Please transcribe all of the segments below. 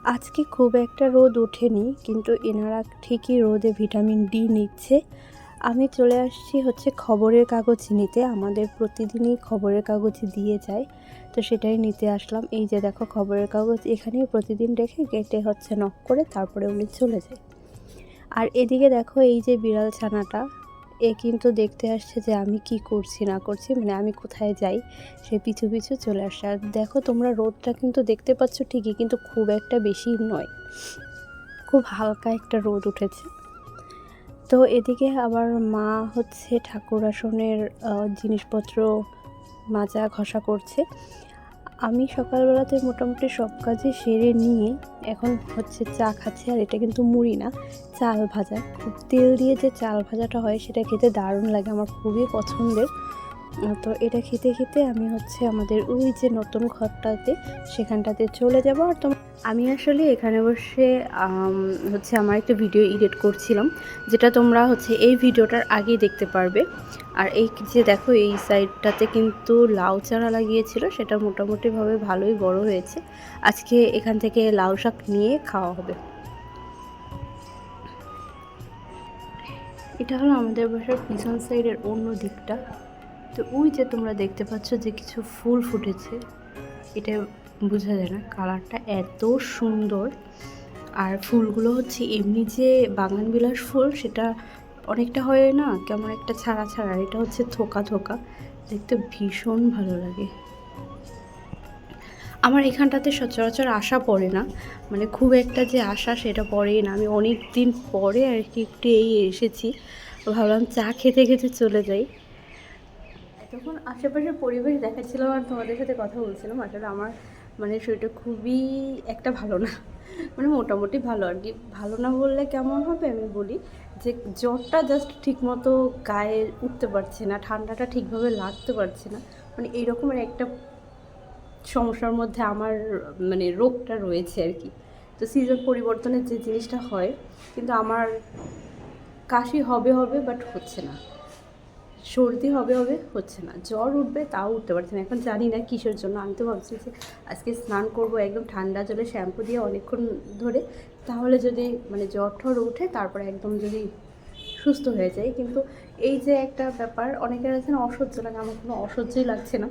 আজকে খুব একটা রোদ ওঠেনি, কিন্তু এনারা ঠিকই রোদে ভিটামিন ডি নিচ্ছে। আমি চলে আসছি হচ্ছে খবরের কাগজ নিতে। আমাদের প্রতিদিনই খবরের কাগজ দিয়ে যায়, তো সেটাই নিতে আসলাম। এই যে দেখো খবরের কাগজ এখানেই প্রতিদিন রেখে গেটে হচ্ছে নক করে তারপরে উনি চলে যায়। আর এদিকে দেখো এই যে বিড়াল ছানাটা, এ কিন্তু দেখতে আসছে যে আমি কি করছি না করছি, মানে আমি কোথায় যাই, সে পিছু পিছু চলে আসছে। আর দেখো তোমরা রোদটা কিন্তু দেখতে পাচ্ছ ঠিকই, কিন্তু খুব একটা বেশি নয়, খুব হালকা একটা রোদ উঠেছে। তো এদিকে আবার মা হচ্ছে ঠাকুর আসনের জিনিসপত্র মাজা ঘষা করছে। আমি সকালবেলাতে মোটামুটি সব কাজই সেরে নিয়ে এখন হচ্ছে চা খাচ্ছি। আর এটা কিন্তু মুড়ি না, চাল ভাজা। খুব তেল দিয়ে যে চাল ভাজাটা হয় সেটা খেতে দারুণ লাগে, আমার খুবই পছন্দের। তো এটা খেতে খেতে আমি হচ্ছে আমাদের ওই যে নতুন ঘরটাতে সেখানটাতে চলে যাব। আর আমি আসলে এখানে বসে হচ্ছে আমার একটা ভিডিও এডিট করছিলাম, যেটা তোমরা হচ্ছে এই ভিডিওটার আগেই দেখতে পারবে। আর এই যে দেখো এই সাইডটাতে কিন্তু লাউ চারা লাগিয়েছিল, সেটা মোটামুটিভাবে ভালোই বড় হয়েছে। আজকে এখান থেকে লাউ শাক নিয়ে খাওয়া হবে। এটা হলো আমাদের বাসার পিছন সাইডের অন্য দিকটা। তো ওই যে তোমরা দেখতে পাচ্ছ যে কিছু ফুল ফুটেছে, এটা বোঝা যায় না, কালারটা এত সুন্দর। আর ফুলগুলো হচ্ছে এমনি যে বাগানবিলাস ফুল সেটা অনেকটা হয় না, কেমন একটা ছাড়া ছাড়া, এটা হচ্ছে থোকা থোকা, দেখতে ভীষণ ভালো লাগে। আমার এখানটাতে সচরাচর আসা পড়ে না, মানে খুব একটা যে আসা সেটা পড়েই না। আমি অনেক দিন পরে আর কি একটু এসেছি, ভাবলাম চা খেতে খেতে চলে যাই। তখন আশেপাশের পরিবেশ দেখাচ্ছিলাম আর তোমাদের সাথে কথা বলছিলাম। আসলে আমার মানে শরীরটা খুবই একটা ভালো না, মানে মোটামুটি ভালো আর কি। ভালো না বললে কেমন হবে আমি বলি, যে জ্বরটা জাস্ট ঠিকমতো গায়ে উঠতে পারছে না, ঠান্ডাটা ঠিকভাবে লাগতে পারছে না, মানে এইরকমের একটা সমস্যার মধ্যে আমার মানে রোগটা রয়েছে আর কি। তো সিজন পরিবর্তনের যে জিনিসটা হয়, কিন্তু আমার কাশি হবে হবে বাট হচ্ছে না, সর্দি হবে হবে হচ্ছে না, জ্বর উঠবে তাও উঠতে পারছে না। এখন জানি না কিসের জন্য। আমি তো ভাবছি যে আজকে স্নান করবো একদম ঠান্ডা জলে শ্যাম্পু দিয়ে অনেকক্ষণ ধরে, তাহলে যদি মানে জ্বর ঠর উঠে তারপরে একদম যদি সুস্থ হয়ে যায়। কিন্তু এই যে একটা ব্যাপার, অনেকের আছে না অসহ্য লাগে, আমার কোনো অসহ্যই লাগছে না।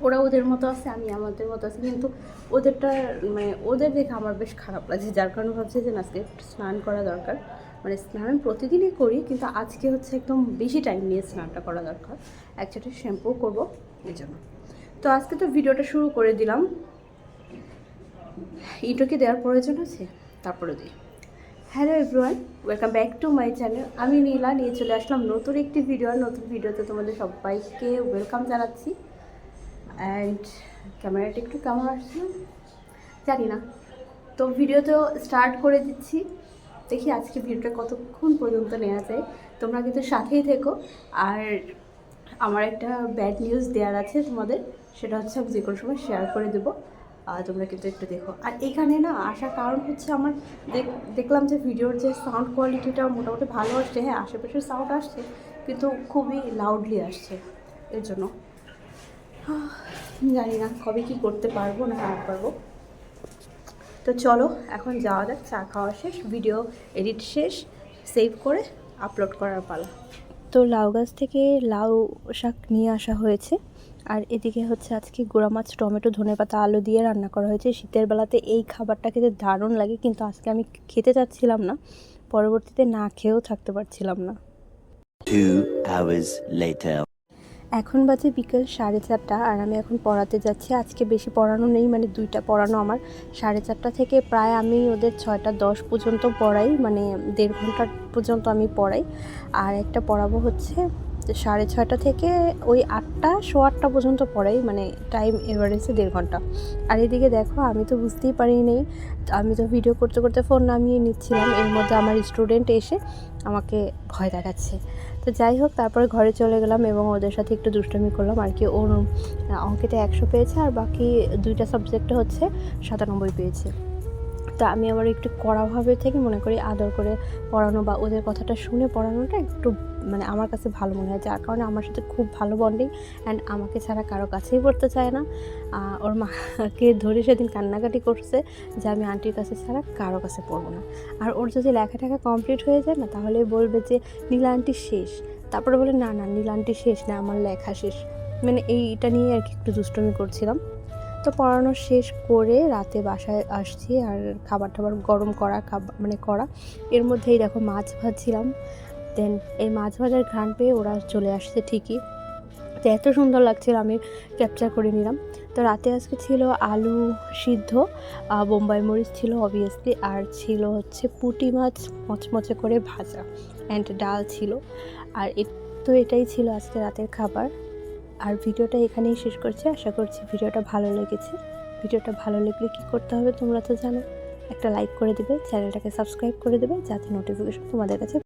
ওরা ওদের মতো আছে, আমি আমাদের মতো আছি, কিন্তু ওদেরটা মানে ওদের দেখে আমার বেশ খারাপ লাগছে, যার কারণে ভাবছি যে আজকে একটু স্নান করা দরকার। মানে স্নান প্রতিদিনই করি, কিন্তু আজকে হচ্ছে একদম বেশি টাইম নিয়ে স্নানটা করা দরকার। একসাথে শ্যাম্পু করবো এই জন্য। তো আজকে তো ভিডিওটা শুরু করে দিলাম, ইটোকে দেওয়ার প্রয়োজন আছে, তারপরে দিই। Hello everyone, welcome back to my channel. আমি নীলা নিয়ে চলে আসলাম নতুন একটি ভিডিও। আর নতুন ভিডিওতে তোমাদের সবাইকে ওয়েলকাম জানাচ্ছি। অ্যান্ড ক্যামেরাটা একটু কেমন আসছে জানি না, তো ভিডিও তো স্টার্ট করে দিচ্ছি। দেখি আজকে ভিডিওটা কতক্ষণ পর্যন্ত নেওয়া যায়, তোমরা কিন্তু সাথেই থেকো। আর আমার একটা ব্যাড নিউজ দেওয়ার আছে তোমাদের, সেটা হচ্ছে আমি যে কোনো সময় শেয়ার করে দেবো, তোমরা কিন্তু একটু দেখো। আর এখানে না আসার কারণ হচ্ছে আমার দেখলাম যে ভিডিওর যে সাউন্ড কোয়ালিটিটা মোটামুটি ভালো আসছে। হ্যাঁ, আশেপাশের সাউন্ড আসছে, কিন্তু খুবই লাউডলি আসছে, এর জন্য জানি না কবে কি করতে পারবো না পারবো। তো চলো এখন যাওয়া যাক, চা খাওয়া শেষ, ভিডিও এডিট শেষ, সেভ করে আপলোড করার পালা। তো লাউ গাছ থেকে লাউ শাক নিয়ে আসা হয়েছে। আর এদিকে হচ্ছে আজকে গুঁড়া মাছ, টমেটো, ধনেপাতা, আলু দিয়ে রান্না করা হয়েছে। শীতের বেলাতে এই খাবারটা খেতে দারুণ লাগে, কিন্তু আজকে আমি খেতে চাচ্ছিলাম না, পরবর্তীতে না খেয়েও থাকতে পারছিলাম না। 2 hours later. এখন বাজে বিকেল 4:30, আর আমি এখন পড়াতে যাচ্ছি। আজকে বেশি পড়ানো নেই, মানে 2টা পড়ানো আমার। 4:30 থেকে প্রায় আমি ওদের 6:10 পর্যন্ত পড়াই, মানে 1.5 ঘন্টা পর্যন্ত আমি পড়াই। আর একটা পড়াবো হচ্ছে 6:30 থেকে ওই 8টা, 8:15 পর্যন্ত পড়াই, মানে টাইম এভারেজে 1.5 ঘন্টা। আর এদিকে দেখো আমি তো বুঝতেই পারিনি, আমি তো ভিডিও করতে করতে ফোন নামিয়ে নিচ্ছিলাম, এর মধ্যে আমার স্টুডেন্ট এসে আমাকে ভয় দেখাচ্ছে। তো যাই হোক, তারপরে ঘরে চলে গেলাম এবং ওদের সাথে একটু দুষ্টামি করলাম আর কি। ওর অঙ্কেতে 100 পেয়েছে, আর বাকি 2টা সাবজেক্টে হচ্ছে 97 পেয়েছে। তো আমি আবার একটু কড়াভাবে থেকে মনে করি আদর করে পড়ানো বা ওদের কথাটা শুনে পড়ানোটা একটু মানে আমার কাছে ভালো মনে হয়, যার কারণে আমার সাথে খুব ভালো বন্ডিং। অ্যান্ড আমাকে ছাড়া কারো কাছেই পড়তে চায় না। ওর মাকে ধরে সেদিন কান্নাকাটি করছে যে আমি আন্টির কাছে ছাড়া কারো কাছে পড়বো না। আর ওর যদি লেখাটাকা কমপ্লিট হয়ে যায় না, তাহলে বলবে যে নীলা আন্টি শেষ। তারপরে বলে না না, নীলা আন্টি শেষ না, আমার লেখা শেষ। মানে এইটা নিয়ে আর কি একটু দুষ্টুমি করছিলাম। তো পড়ানো শেষ করে রাতে বাসায় আসছি, আর খাবার টাবার গরম করা করা। এর মধ্যেই দেখো মাছ ভাজছিলাম। দেন এই মাছ ভাজার ঘ্রাণ পেয়ে ওরা চলে আসছে ঠিকই। তো এত সুন্দর লাগছিল, আমি ক্যাপচার করে নিলাম। তো রাতে আজকে ছিল আলু সিদ্ধ, বোম্বাই মরিচ ছিল অবভিয়াসলি, আর ছিল হচ্ছে পুঁটি মাছ মচমচে করে ভাজা, অ্যান্ড ডাল ছিল। আর তো এটাই ছিল আজকে রাতের খাবার। আর ভিডিওটা এখানেই শেষ করছি। আশা করছি ভিডিওটা ভালো লেগেছে। ভিডিওটা ভালো লাগলে কী করতে হবে তোমরা তো জানো, একটা লাইক করে দেবে, চ্যানেলটাকে সাবস্ক্রাইব করে দেবে, যাতে নোটিফিকেশন তোমাদের কাছে